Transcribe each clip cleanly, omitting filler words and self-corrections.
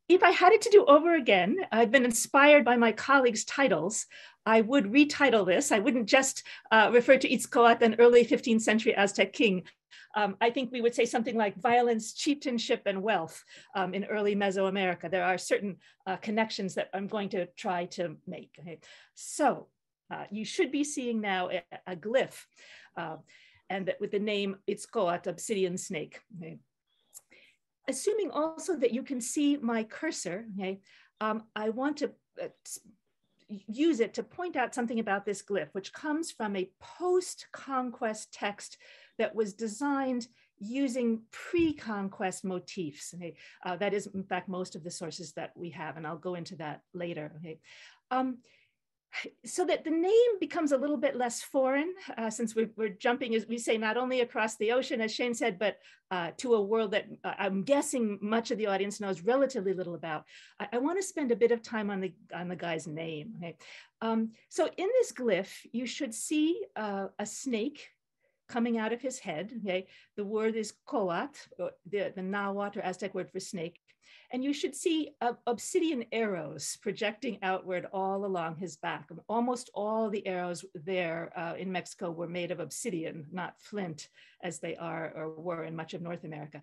if I had it to do over again, I've been inspired by my colleagues' titles. I would retitle this. I wouldn't just refer to Itzcoatl, an early 15th century Aztec king. I think we would say something like violence, chieftainship, and wealth in early Mesoamerica. There are certain connections that I'm going to try to make. Okay? So you should be seeing now a glyph and with the name Itzcoatl, obsidian snake. Okay? Assuming also that you can see my cursor, okay, I want to use it to point out something about this glyph, which comes from a post-conquest text that was designed using pre-conquest motifs. Okay? That is, in fact, most of the sources that we have, and I'll go into that later. Okay? So that the name becomes a little bit less foreign, since we're jumping, as we say, not only across the ocean, as Shane said, but to a world that I'm guessing much of the audience knows relatively little about. I want to spend a bit of time on the guy's name. Okay? So in this glyph, you should see a snake coming out of his head. Okay? The word is coat, the Nahuatl or Aztec word for snake. And you should see obsidian arrows projecting outward all along his back. Almost all the arrows there in Mexico were made of obsidian, not flint, as they are or were in much of North America.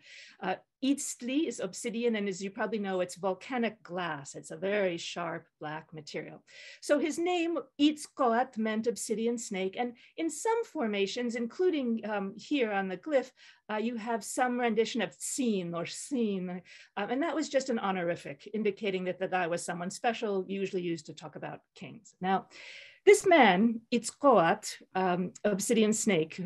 Itzcoatl is obsidian, and as you probably know, it's volcanic glass. It's a very sharp black material. So his name, Itzcoatl, meant obsidian snake. And in some formations, including here on the glyph, you have some rendition of Sin or Sin, and that was just an honorific, indicating that the guy was someone special, usually used to talk about kings. Now, this man, Itzcoatl, obsidian snake,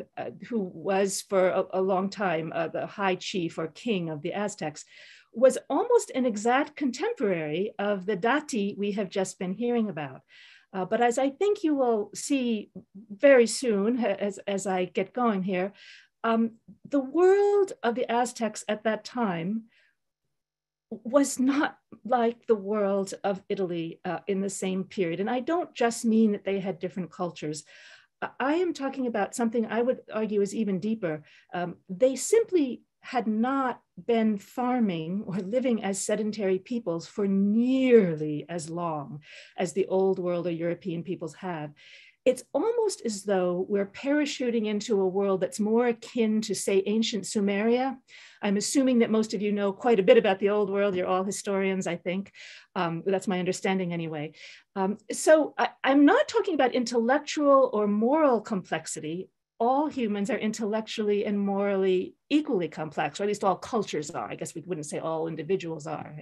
who was for a long time the high chief or king of the Aztecs, was almost an exact contemporary of the Dati we have just been hearing about. But as I think you will see very soon, as I get going here, the world of the Aztecs at that time was not like the world of Italy in the same period. And I don't just mean that they had different cultures. I am talking about something I would argue is even deeper. They simply had not been farming or living as sedentary peoples for nearly as long as the old world or European peoples have. It's almost as though we're parachuting into a world that's more akin to, say, ancient Sumeria. I'm assuming that most of you know quite a bit about the old world. You're all historians, I think. That's my understanding anyway. So I'm not talking about intellectual or moral complexity. All humans are intellectually and morally equally complex, or at least all cultures are. I guess we wouldn't say all individuals are.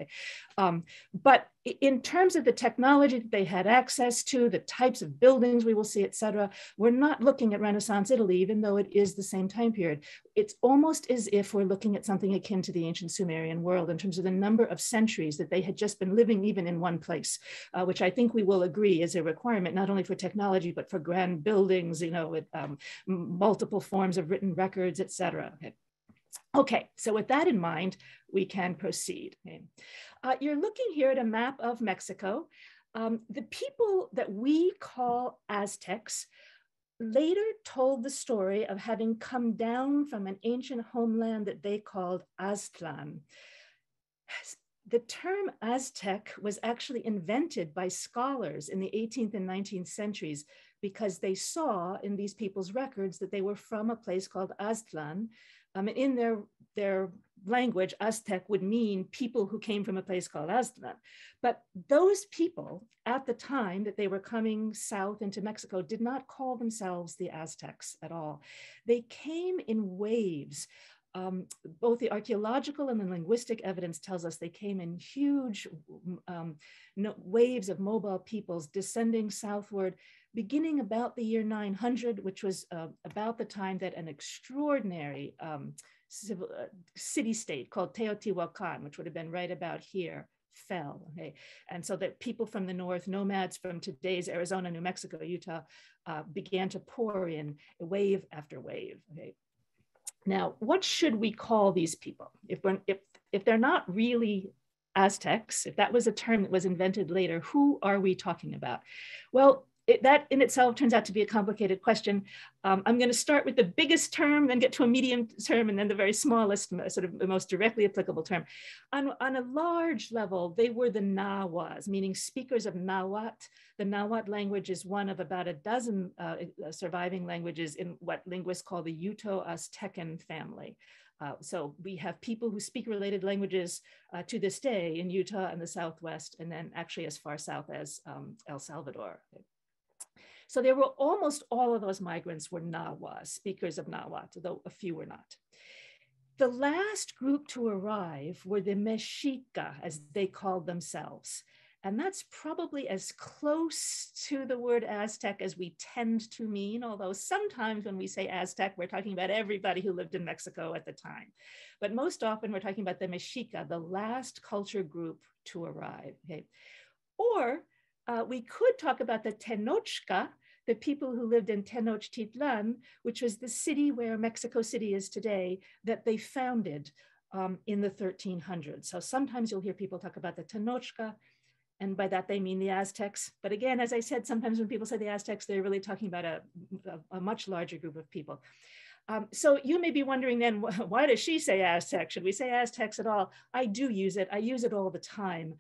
Right? But in terms of the technology that they had access to, the types of buildings we will see, et cetera, we're not looking at Renaissance Italy, even though it is the same time period. It's almost as if we're looking at something akin to the ancient Sumerian world in terms of the number of centuries that they had just been living even in one place, which I think we will agree is a requirement, not only for technology, but for grand buildings, you know, with multiple forms of written records, et cetera. Okay, so with that in mind, we can proceed. Okay. You're looking here at a map of Mexico. The people that we call Aztecs later told the story of having come down from an ancient homeland that they called Aztlan. The term Aztec was actually invented by scholars in the 18th and 19th centuries because they saw in these people's records that they were from a place called Aztlan. In their language, Aztec would mean people who came from a place called Aztlan. But those people at the time that they were coming south into Mexico did not call themselves the Aztecs at all. They came in waves. Both the archaeological and the linguistic evidence tells us they came in huge waves of mobile peoples descending southward, beginning about the year 900, which was about the time that an extraordinary city-state called Teotihuacan, which would have been right about here, fell. Okay? And so that people from the north, nomads from today's Arizona, New Mexico, Utah, began to pour in wave after wave. Okay? Now, what should we call these people? If they're not really Aztecs, if that was a term that was invented later, who are we talking about? Well, that in itself turns out to be a complicated question. I'm going to start with the biggest term, then get to a medium term, and then the very smallest, sort of the most directly applicable term. On a large level, they were the Nahuas, meaning speakers of Nahuatl. The Nahuatl language is one of about a dozen surviving languages in what linguists call the Uto-Aztecan family. So we have people who speak related languages to this day in Utah and the Southwest, and then actually as far south as El Salvador. So there were almost all of those migrants were Nahuas, speakers of Nahuatl, though a few were not. The last group to arrive were the Mexica, as they called themselves. And that's probably as close to the word Aztec as we tend to mean, although sometimes when we say Aztec, we're talking about everybody who lived in Mexico at the time. But most often we're talking about the Mexica, the last culture group to arrive. Okay? Or we could talk about the Tenochca, the people who lived in Tenochtitlan, which was the city where Mexico City is today, that they founded in the 1300s. So sometimes you'll hear people talk about the Tenochca, and by that they mean the Aztecs. But again, as I said, sometimes when people say the Aztecs, they're really talking about a much larger group of people. So you may be wondering then, why does she say Aztec? Should we say Aztecs at all? I do use it. I use it all the time.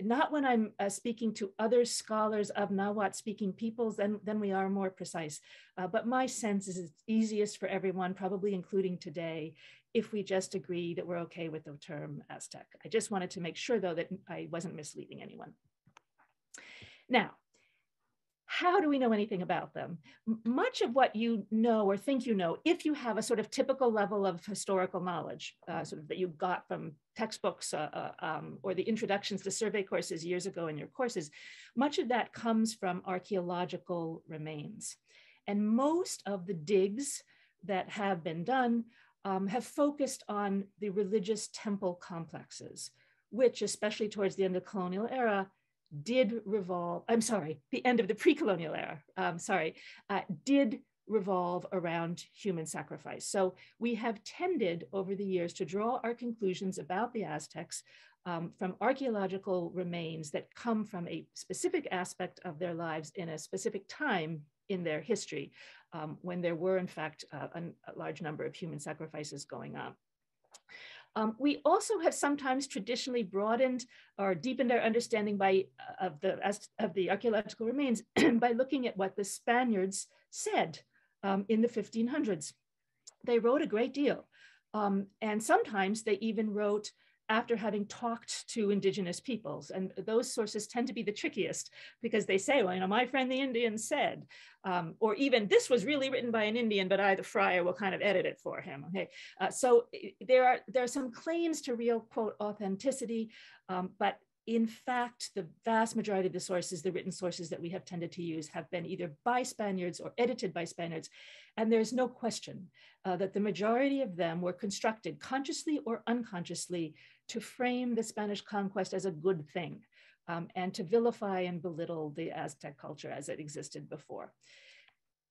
Not when I'm speaking to other scholars of Nahuatl speaking peoples, then we are more precise. But my sense is it's easiest for everyone, probably including today, if we just agree that we're okay with the term Aztec. I just wanted to make sure though that I wasn't misleading anyone. Now, how do we know anything about them? Much of what you know or think you know, if you have a sort of typical level of historical knowledge, sort of that you got from textbooks or the introductions to survey courses years ago in your courses, much of that comes from archaeological remains. And most of the digs that have been done have focused on the religious temple complexes, which especially towards the end of the colonial era, did revolve, the end of the pre-colonial era, did revolve around human sacrifice. So we have tended over the years to draw our conclusions about the Aztecs from archaeological remains that come from a specific aspect of their lives in a specific time in their history, when there were in fact a large number of human sacrifices going on. We also have sometimes traditionally broadened or deepened our understanding of the archaeological remains by looking at what the Spaniards said in the 1500s. They wrote a great deal. And sometimes they even wrote after having talked to indigenous peoples. And those sources tend to be the trickiest because they say, well, you know, my friend the Indian said, or even this was really written by an Indian, but I, the friar, will kind of edit it for him. Okay, so there are some claims to real, quote, authenticity, but in fact, the vast majority of the sources, the written sources that we have tended to use, have been either by Spaniards or edited by Spaniards. And there's no question that the majority of them were constructed consciously or unconsciously to frame the Spanish conquest as a good thing and to vilify and belittle the Aztec culture as it existed before.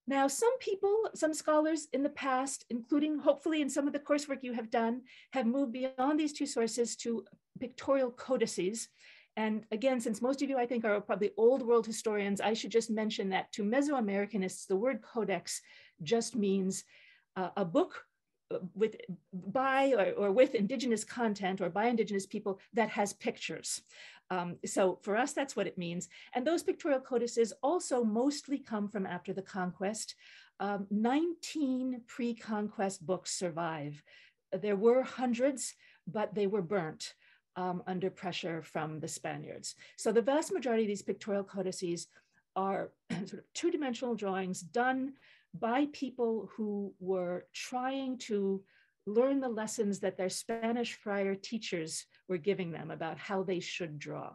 Now, some people, some scholars in the past, including hopefully in some of the coursework you have done, have moved beyond these two sources to pictorial codices. And again, since most of you, I think, are probably old world historians, I should just mention that to Mesoamericanists, the word codex just means a book by with indigenous content or by indigenous people that has pictures. So for us, that's what it means. And those pictorial codices also mostly come from after the conquest. 19 pre-conquest books survive. There were hundreds, but they were burnt under pressure from the Spaniards. So the vast majority of these pictorial codices are sort of two-dimensional drawings done by people who were trying to learn the lessons that their Spanish friar teachers were giving them about how they should draw.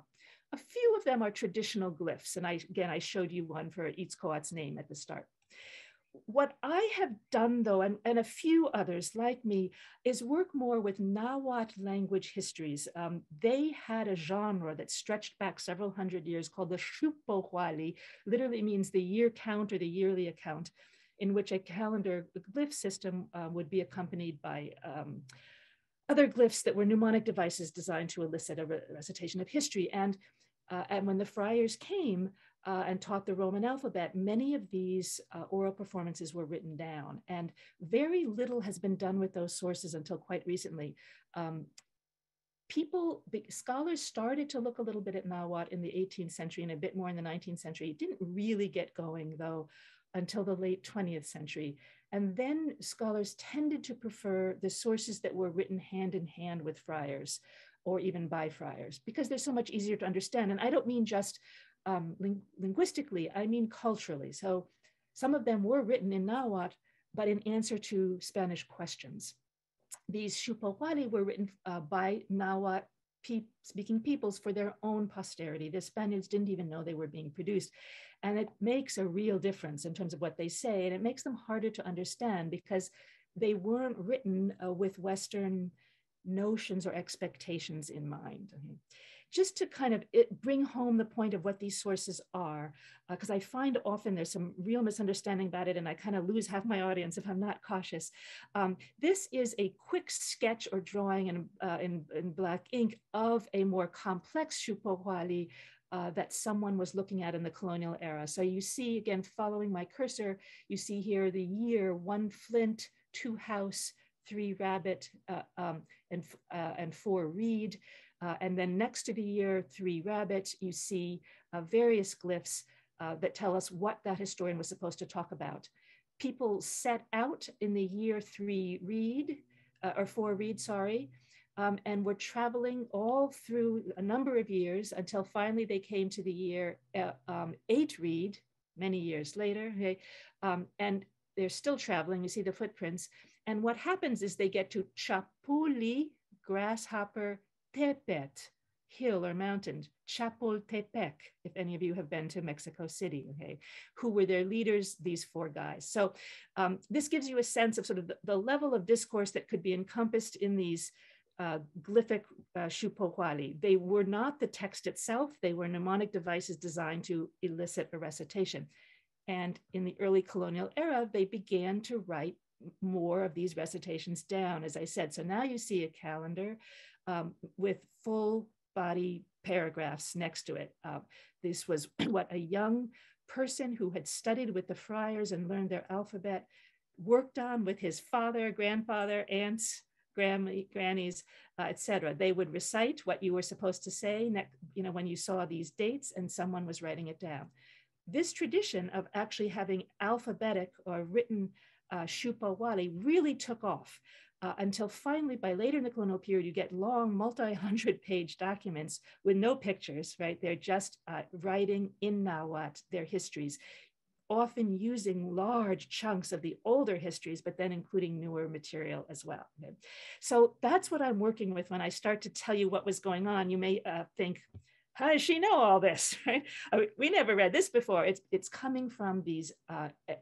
A few of them are traditional glyphs, and I showed you one for Itzcoatl's name at the start. What I have done though, and a few others like me, is work more with Nahuatl language histories. They had a genre that stretched back several hundred years called the Xupohuali, literally means the year count or the yearly account, in which a calendar glyph system would be accompanied by other glyphs that were mnemonic devices designed to elicit a recitation of history. And when the friars came, and taught the Roman alphabet, many of these oral performances were written down, and very little has been done with those sources until quite recently. Scholars started to look a little bit at Nahuatl in the 18th century and a bit more in the 19th century. It didn't really get going, though, until the late 20th century. And then scholars tended to prefer the sources that were written hand in hand with friars or even by friars, because they're so much easier to understand. And I don't mean just linguistically, I mean culturally. So some of them were written in Nahuatl, but in answer to Spanish questions. These Xupohuali were written by Nahuatl speaking peoples for their own posterity. The Spaniards didn't even know they were being produced. And it makes a real difference in terms of what they say. And it makes them harder to understand because they weren't written with Western notions or expectations in mind. Okay. Just to kind of bring home the point of what these sources are, because I find often there's some real misunderstanding about it and I kind of lose half my audience if I'm not cautious. This is a quick sketch or drawing in black ink of a more complex Xupohuali that someone was looking at in the colonial era. So you see, again, following my cursor, you see here the year, 1 flint, 2 house, 3 rabbit, and 4 reed. And then next to the year 3 rabbit, you see various glyphs that tell us what that historian was supposed to talk about. People set out in the year 3 reed, or 4 reed, sorry, and were traveling all through a number of years until finally they came to the year 8 reed, many years later, okay? And they're still traveling, you see the footprints. And what happens is they get to Chapuli, grasshopper, Tepet, hill or mountain, Chapultepec, if any of you have been to Mexico City, okay, who were their leaders, these 4 guys. So this gives you a sense of sort of the level of discourse that could be encompassed in these glyphic Xupohuali. They were not the text itself, they were mnemonic devices designed to elicit a recitation. And in the early colonial era, they began to write more of these recitations down, as I said. So now you see a calendar with full body paragraphs next to it. This was what a young person who had studied with the friars and learned their alphabet worked on with his father, grandfather, aunts, grannies, etc. They would recite what you were supposed to say, when you saw these dates and someone was writing it down. This tradition of actually having alphabetic or written Xupohuali really took off until finally, by later in the colonial period, you get long multi-hundred-page documents with no pictures, right? They're just writing in Nahuatl their histories, often using large chunks of the older histories, but then including newer material as well. Okay? So that's what I'm working with when I start to tell you what was going on. You may think, how does she know all this, right? We never read this before. It's coming from these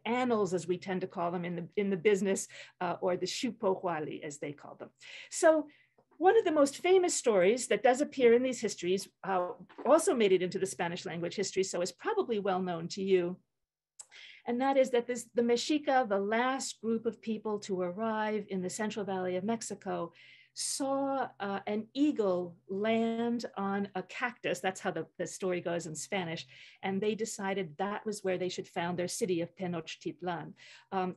annals, as we tend to call them in the business, or the Xupohuali, as they call them. So one of the most famous stories that does appear in these histories also made it into the Spanish language history, so is probably well known to you. And that is that the Mexica, the last group of people to arrive in the Central Valley of Mexico, saw an eagle land on a cactus. That's how the story goes in Spanish. And they decided that was where they should found their city of Tenochtitlan.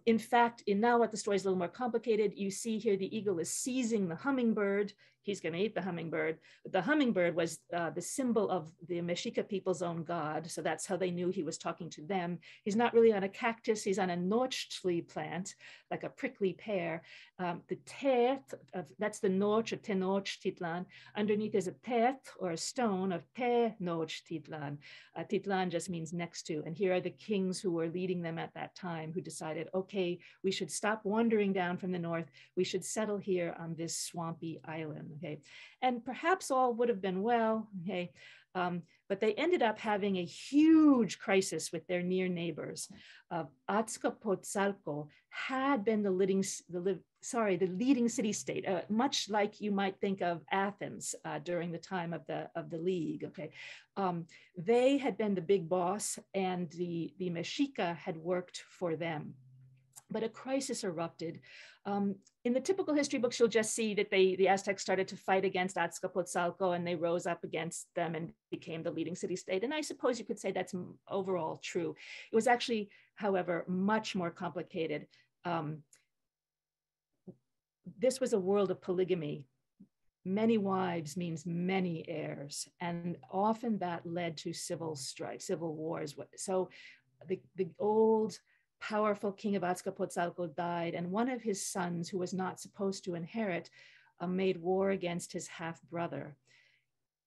In fact, in Nahuatl, the story is a little more complicated. You see here the eagle is seizing the hummingbird. He's going to eat the hummingbird. The hummingbird was the symbol of the Mexica people's own god. So that's how they knew he was talking to them. He's not really on a cactus. He's on a nochtli plant, like a prickly pear. The tert, that's the noch of Tenochtitlan. Underneath is a tert, or a stone, of Tenochtitlan. Titlan just means next to. And here are the kings who were leading them at that time, who decided, okay, we should stop wandering down from the north. We should settle here on this swampy island. Okay, and perhaps all would have been well, okay, but they ended up having a huge crisis with their near neighbors. Azcapotzalco had been the leading city-state, much like you might think of Athens during the time of the League. Okay, they had been the big boss, and the Mexica had worked for them. but a crisis erupted. In the typical history books, you'll just see that the Aztecs started to fight against Azcapotzalco, and they rose up against them and became the leading city-state. And I suppose you could say that's overall true. It was actually, however, much more complicated. This was a world of polygamy. Many wives means many heirs, and often that led to civil strife, civil wars. So the old powerful king of Azcapotzalco died, and one of his sons, who was not supposed to inherit, made war against his half-brother.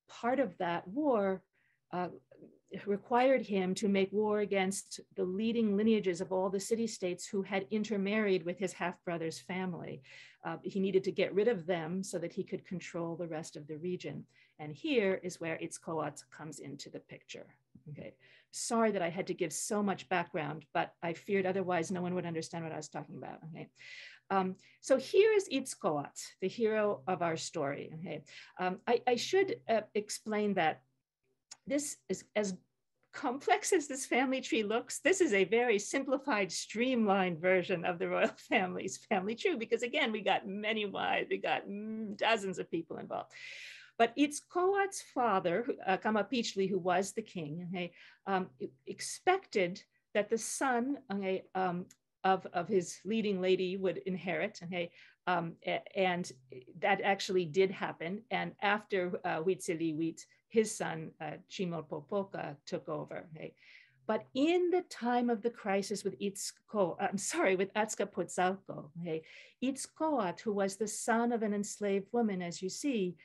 Part of that war required him to make war against the leading lineages of all the city-states who had intermarried with his half-brother's family. He needed to get rid of them so that he could control the rest of the region. And here is where Itzcoatl comes into the picture. Okay, sorry that I had to give so much background, but I feared otherwise no one would understand what I was talking about. Okay, so here is Itzcoatl, the hero of our story. Okay, I should explain that this is as complex as this family tree looks. This is a very simplified, streamlined version of the royal family's family tree, because again, we got many wives, we got dozens of people involved. But Itzcoatl's father, Camapichli, who was the king, okay, expected that the son, okay, of his leading lady would inherit, okay, and that actually did happen. And after Huitzilihuitl, his son, Chimalpopoca, took over. Okay? But in the time of the crisis with Azcapotzalco, okay, Itzcoatl, who was the son of an enslaved woman, as you see,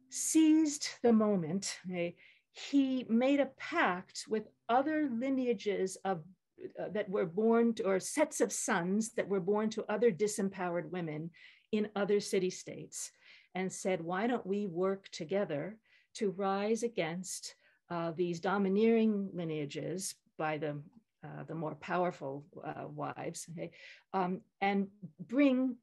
seized the moment. Okay? He made a pact with other lineages of that were born to, or sets of sons that were born to other disempowered women in other city-states, and said, why don't we work together to rise against these domineering lineages by the more powerful wives, okay, and bring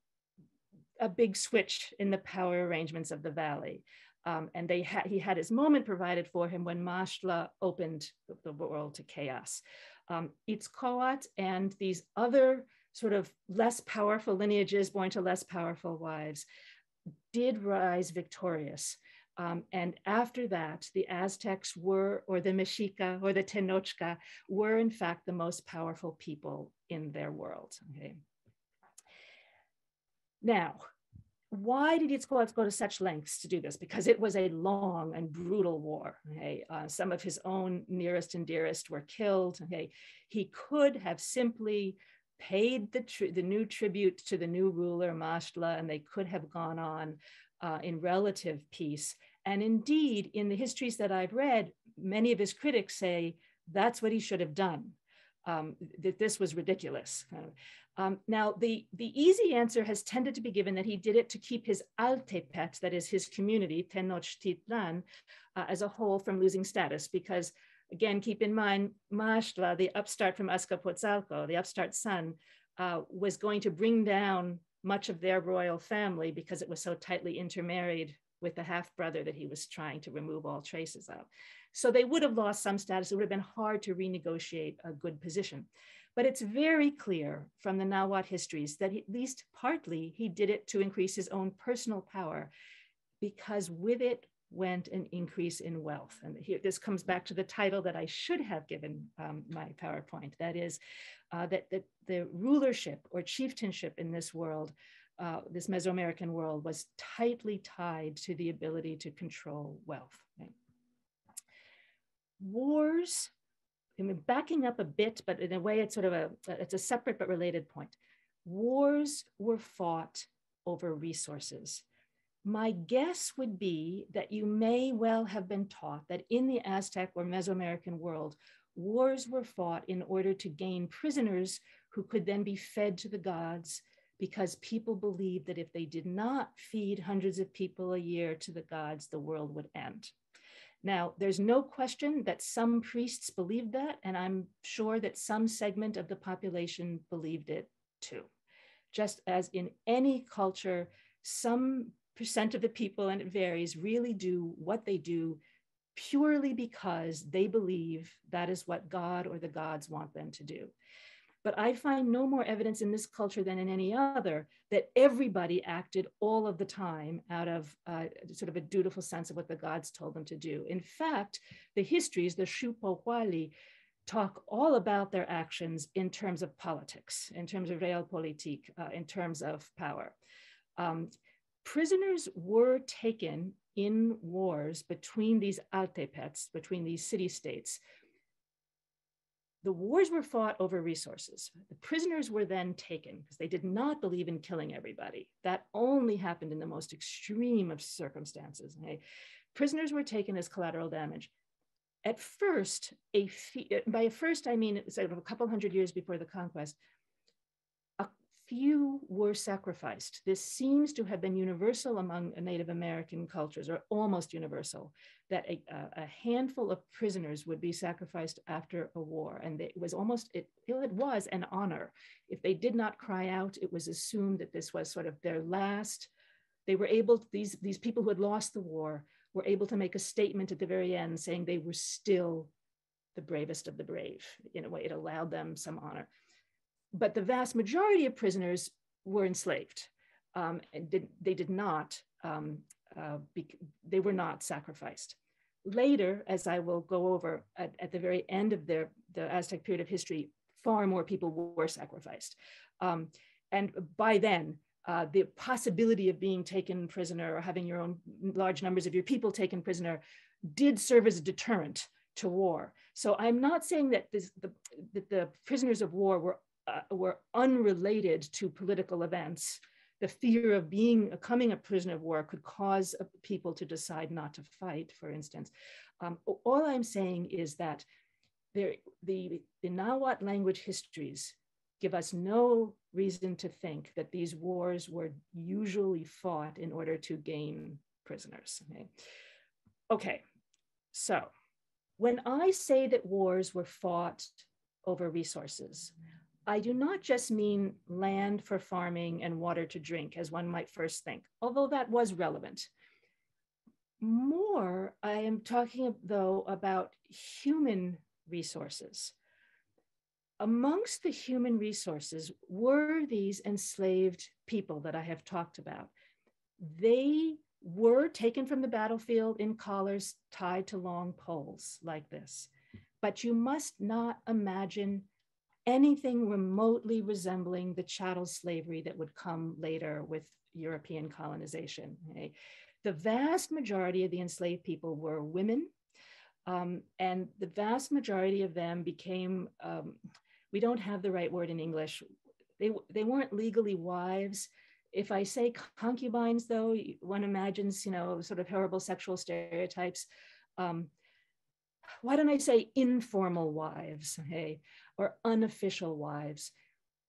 a big switch in the power arrangements of the valley. And he had his moment provided for him when Mashla opened the world to chaos. Itzcoatl and these other sort of less powerful lineages born to less powerful wives did rise victorious. And after that, the Aztecs were, or the Mexica or the Tenochca, were in fact the most powerful people in their world. Okay. Now, why did Itzcoatl go to such lengths to do this? Because it was a long and brutal war. Okay? Some of his own nearest and dearest were killed. Okay? He could have simply paid the new tribute to the new ruler, Mashla, and they could have gone on in relative peace. And indeed, in the histories that I've read, many of his critics say that's what he should have done, that this was ridiculous. Now, the easy answer has tended to be given that he did it to keep his Altepet, that is his community, Tenochtitlan, as a whole from losing status, because again, keep in mind, Mashla, the upstart from Azcapotzalco, the upstart son, was going to bring down much of their royal family because it was so tightly intermarried with the half-brother that he was trying to remove all traces of. So they would have lost some status. It would have been hard to renegotiate a good position. But it's very clear from the Nahuatl histories that at least partly he did it to increase his own personal power, because with it went an increase in wealth. And here, this comes back to the title that I should have given my PowerPoint. That is that the rulership or chieftainship in this world, this Mesoamerican world, was tightly tied to the ability to control wealth. Okay? Wars, I mean, backing up a bit, but in a way it's sort of it's a separate but related point. Wars were fought over resources. My guess would be that you may well have been taught that in the Aztec or Mesoamerican world, wars were fought in order to gain prisoners who could then be fed to the gods, because people believed that if they did not feed hundreds of people a year to the gods, the world would end. Now, there's no question that some priests believed that, and I'm sure that some segment of the population believed it too. Just as in any culture, some percent of the people, and it varies, really do what they do purely because they believe that is what God or the gods want them to do. But I find no more evidence in this culture than in any other that everybody acted all of the time out of sort of a dutiful sense of what the gods told them to do. In fact, the histories, the Shupohuali, talk all about their actions in terms of politics, in terms of realpolitik, in terms of power. Prisoners were taken in wars between these altepets, between these city-states. The wars were fought over resources. The prisoners were then taken because they did not believe in killing everybody. That only happened in the most extreme of circumstances. Okay? Prisoners were taken as collateral damage. At first, by first I mean sort of a couple hundred years before the conquest, a few were sacrificed. This seems to have been universal among Native American cultures, or almost universal, that a handful of prisoners would be sacrificed after a war. And it was almost, it was an honor. If they did not cry out, it was assumed that this was sort of their last. They were able to, these people who had lost the war were able to make a statement at the very end saying they were still the bravest of the brave. In a way, it allowed them some honor. But the vast majority of prisoners were enslaved. They were not sacrificed. Later, as I will go over at the very end of the Aztec period of history, far more people were sacrificed. And by then, the possibility of being taken prisoner or having your own large numbers of your people taken prisoner did serve as a deterrent to war. So I'm not saying that the prisoners of war were unrelated to political events. The fear of becoming a prisoner of war could cause people to decide not to fight, for instance. All I'm saying is that the Nahuatl language histories give us no reason to think that these wars were usually fought in order to gain prisoners. Okay, so when I say that wars were fought over resources, I do not just mean land for farming and water to drink, as one might first think, although that was relevant. More, I am talking, though, about human resources. Amongst the human resources were these enslaved people that I have talked about. They were taken from the battlefield in collars tied to long poles like this. But you must not imagine anything remotely resembling the chattel slavery that would come later with European colonization. Okay? The vast majority of the enslaved people were women, and the vast majority of them became, we don't have the right word in English, they weren't legally wives. If I say concubines, though, one imagines, sort of horrible sexual stereotypes. Why don't I say informal wives, okay, or unofficial wives,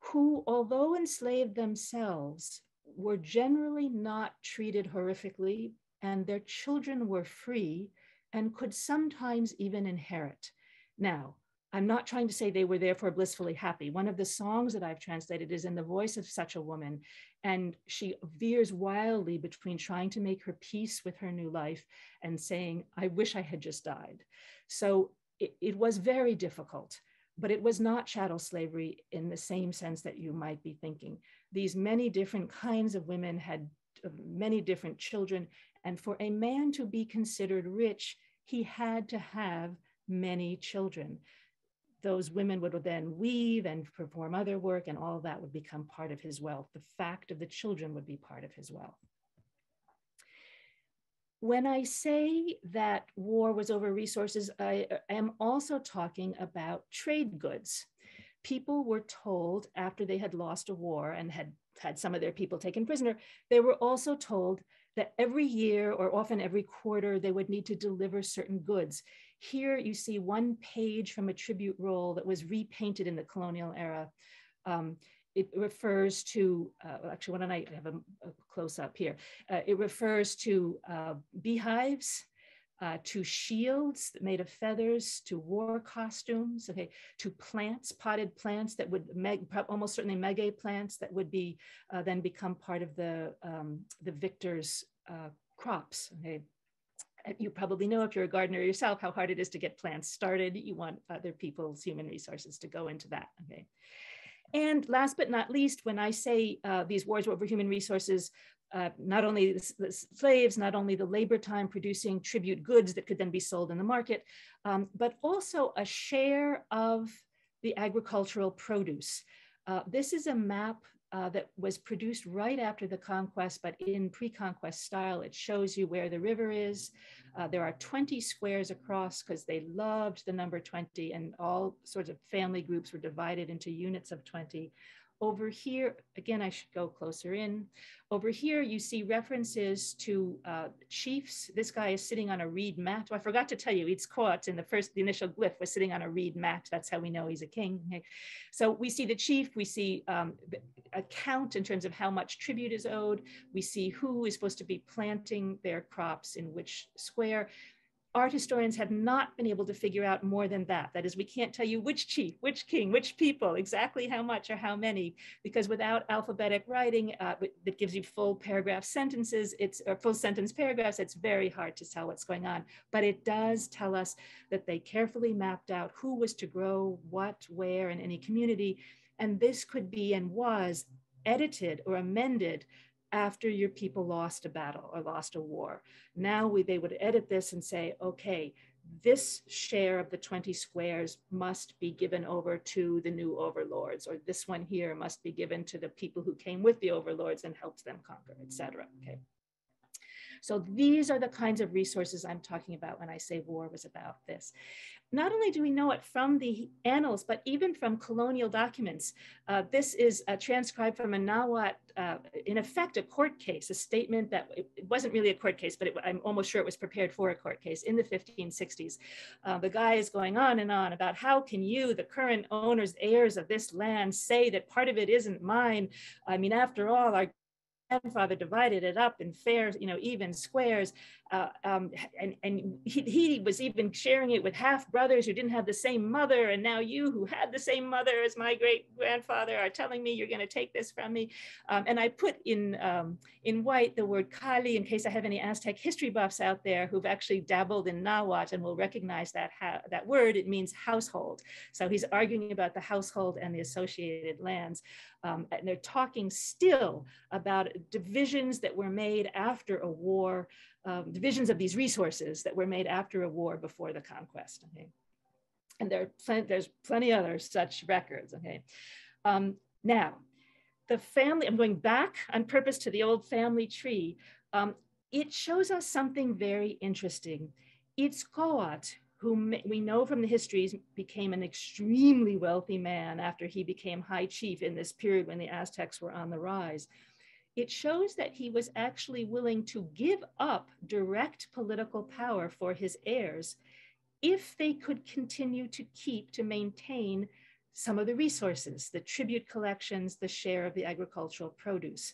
who, although enslaved themselves, were generally not treated horrifically, and their children were free and could sometimes even inherit. Now, I'm not trying to say they were therefore blissfully happy. One of the songs that I've translated is in the voice of such a woman, and she veers wildly between trying to make her peace with her new life and saying, I wish I had just died. So it was very difficult, but it was not chattel slavery in the same sense that you might be thinking. These many different kinds of women had many different children, and for a man to be considered rich, he had to have many children. Those women would then weave and perform other work, and all of that would become part of his wealth. The fact of the children would be part of his wealth. When I say that war was over resources, I am also talking about trade goods. People were told after they had lost a war and had some of their people taken prisoner, they were also told that every year or often every quarter, they would need to deliver certain goods. Here you see one page from a tribute roll that was repainted in the colonial era. It refers to, actually, why don't I have a close up here? It refers to beehives, to shields made of feathers, to war costumes, okay, to plants, potted plants that would, almost certainly maguey plants that would be then become part of the victor's crops, okay. You probably know, if you're a gardener yourself, how hard it is to get plants started. You want other people's human resources to go into that, okay. And last but not least, when I say these wars over human resources, not only the slaves, not only the labor time producing tribute goods that could then be sold in the market, but also a share of the agricultural produce. This is a map that was produced right after the conquest, but in pre-conquest style. It shows you where the river is. There are 20 squares across because they loved the number 20, and all sorts of family groups were divided into units of 20. Over here, again, I should go closer in. Over here, you see references to chiefs. This guy is sitting on a reed mat. Oh, I forgot to tell you, Itzcoatl in the initial glyph was sitting on a reed mat. That's how we know he's a king. Okay. So we see the chief, we see a count in terms of how much tribute is owed. We see who is supposed to be planting their crops in which square. Art historians have not been able to figure out more than that. That is, we can't tell you which chief, which king, which people, exactly how much or how many, because without alphabetic writing that gives you full paragraph sentences, or full sentence paragraphs, it's very hard to tell what's going on. But it does tell us that they carefully mapped out who was to grow what, where in any community. And this could be and was edited or amended after your people lost a battle or lost a war. Now they would edit this and say, okay, this share of the 20 squares must be given over to the new overlords, or this one here must be given to the people who came with the overlords and helped them conquer, etc. Okay. So these are the kinds of resources I'm talking about when I say war was about this. Not only do we know it from the annals, but even from colonial documents. This is transcribed from a Nahuatl, in effect, a court case, a statement that it wasn't really a court case, but I'm almost sure it was prepared for a court case in the 1560s. The guy is going on and on about how can you, the current owners, heirs of this land, say that part of it isn't mine? I mean, after all, our grandfather divided it up in fair, even squares. And he was even sharing it with half brothers who didn't have the same mother. And now you, who had the same mother as my great grandfather, are telling me you're going to take this from me. And I put in white the word Cali in case I have any Aztec history buffs out there who've actually dabbled in Nahuatl and will recognize that word. It means household. So he's arguing about the household and the associated lands. And they're talking still about divisions that were made after a war, divisions of these resources that were made after a war before the conquest. Okay? And there's plenty other such records. Okay, now the family. I'm going back on purpose to the old family tree. It shows us something very interesting. Itzcoatl, whom we know from the histories became an extremely wealthy man after he became high chief in this period when the Aztecs were on the rise. It shows that he was actually willing to give up direct political power for his heirs if they could continue to maintain some of the resources, the tribute collections, the share of the agricultural produce.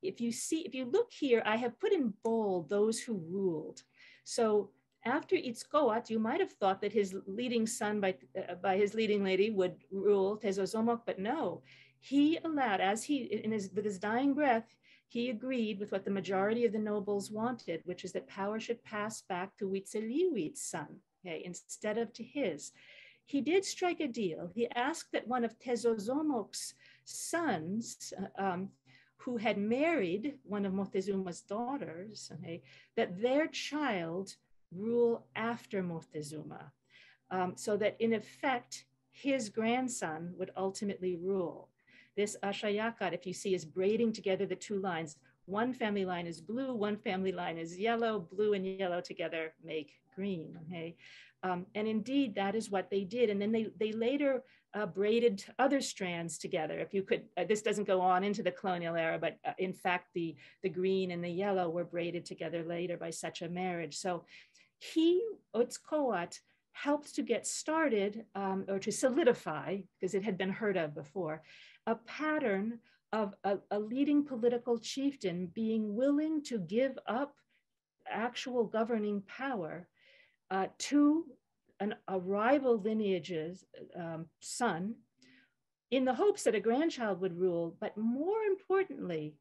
If you look here, I have put in bold those who ruled. So after Itzcoatl, you might have thought that his leading son by his leading lady would rule Tezozomoc, but no. He allowed, with his dying breath, he agreed with what the majority of the nobles wanted, which is that power should pass back to Huitzilihuit's son, okay, instead of to his. He did strike a deal. He asked that one of Tezozomoc's sons, who had married one of Montezuma's daughters, okay, that their child rule after Montezuma, so that in effect, his grandson would ultimately rule. This Ashayakat, if you see, is braiding together the two lines. One family line is blue, one family line is yellow. Blue and yellow together make green, okay? And indeed, that is what they did. And then they later braided other strands together. If you could, this doesn't go on into the colonial era, but in fact, the green and the yellow were braided together later by such a marriage. So Itzcoatl, helped to get started or to solidify, because it had been heard of before, a pattern of a leading political chieftain being willing to give up actual governing power to a rival lineage's son, in the hopes that a grandchild would rule. But more importantly,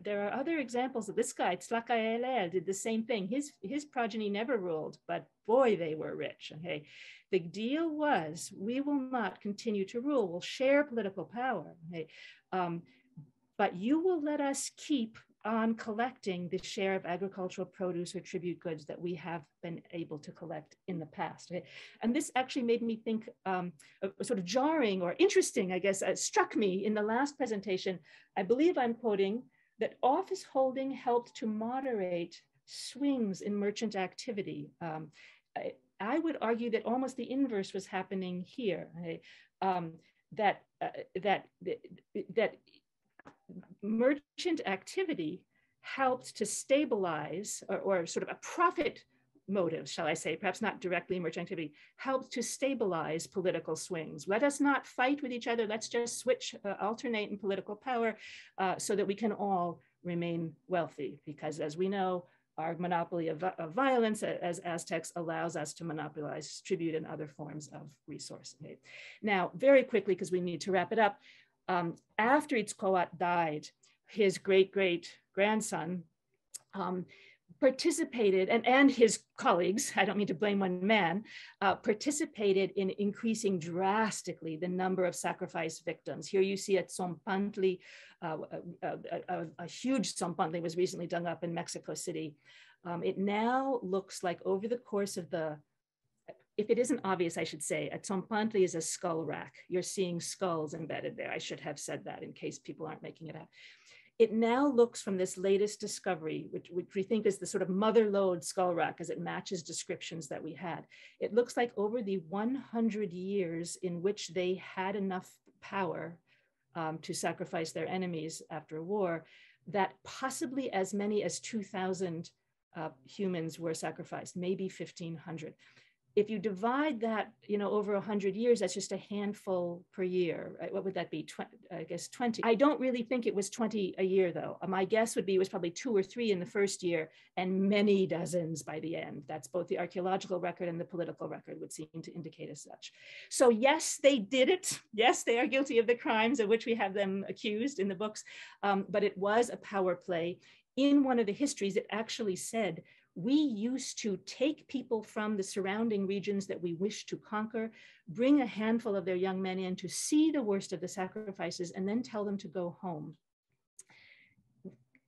there are other examples of this guy. Itzcoatl did the same thing. His progeny never ruled, but boy, they were rich. Okay, the deal was, we will not continue to rule. We'll share political power. Okay, but you will let us keep on collecting the share of agricultural produce or tribute goods that we have been able to collect in the past. Okay? And this actually made me think, sort of jarring or interesting, I guess, struck me in the last presentation. I believe I'm quoting that office holding helped to moderate swings in merchant activity. I would argue that almost the inverse was happening here. Okay? That merchant activity helped to stabilize, or sort of a profit motive, shall I say, perhaps not directly merchant activity, helped to stabilize political swings. Let us not fight with each other. Let's just switch, alternate in political power so that we can all remain wealthy. Because as we know, our monopoly of violence as Aztecs allows us to monopolize tribute and other forms of resource. Okay. Now, very quickly, because we need to wrap it up, after Itzcoatl died, his great-great-grandson participated, and his colleagues, I don't mean to blame one man, participated in increasing drastically the number of sacrifice victims. Here you see at Tzompantli, a huge Tzompantli was recently dug up in Mexico City. It now looks like over the course of the, if it isn't obvious, I should say, a Tzompantli is a skull rack. You're seeing skulls embedded there. I should have said that in case people aren't making it out. It now looks, from this latest discovery, which we think is the sort of mother lode skull rack as it matches descriptions that we had. It looks like over the 100 years in which they had enough power to sacrifice their enemies after a war, that possibly as many as 2,000 humans were sacrificed, maybe 1,500. If you divide that, over 100 years, that's just a handful per year. Right? What would that be? I guess 20. I don't really think it was 20 a year, though. My guess would be it was probably 2 or 3 in the first year and many dozens by the end. That's both the archaeological record and the political record would seem to indicate as such. So yes, they did it. Yes, they are guilty of the crimes of which we have them accused in the books, but it was a power play. In one of the histories, it actually said, we used to take people from the surrounding regions that we wished to conquer, bring a handful of their young men in to see the worst of the sacrifices, and then tell them to go home.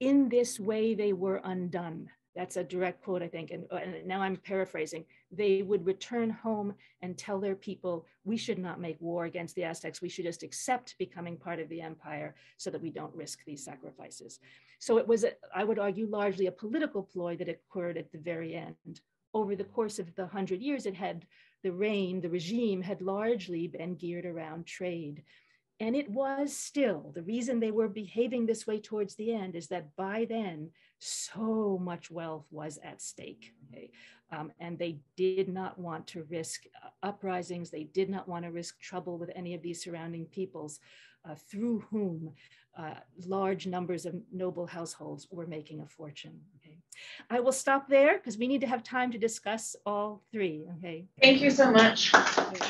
In this way, they were undone. That's a direct quote, I think, and now I'm paraphrasing. They would return home and tell their people, we should not make war against the Aztecs. We should just accept becoming part of the empire so that we don't risk these sacrifices. So it was, I would argue, largely a political ploy that occurred at the very end. Over the course of the 100 years, it had the regime had largely been geared around trade. And it was still, the reason they were behaving this way towards the end is that by then, so much wealth was at stake. Okay? And they did not want to risk uprisings. They did not want to risk trouble with any of these surrounding peoples through whom large numbers of noble households were making a fortune. Okay? I will stop there because we need to have time to discuss all three. Okay? Thank you so much. Okay.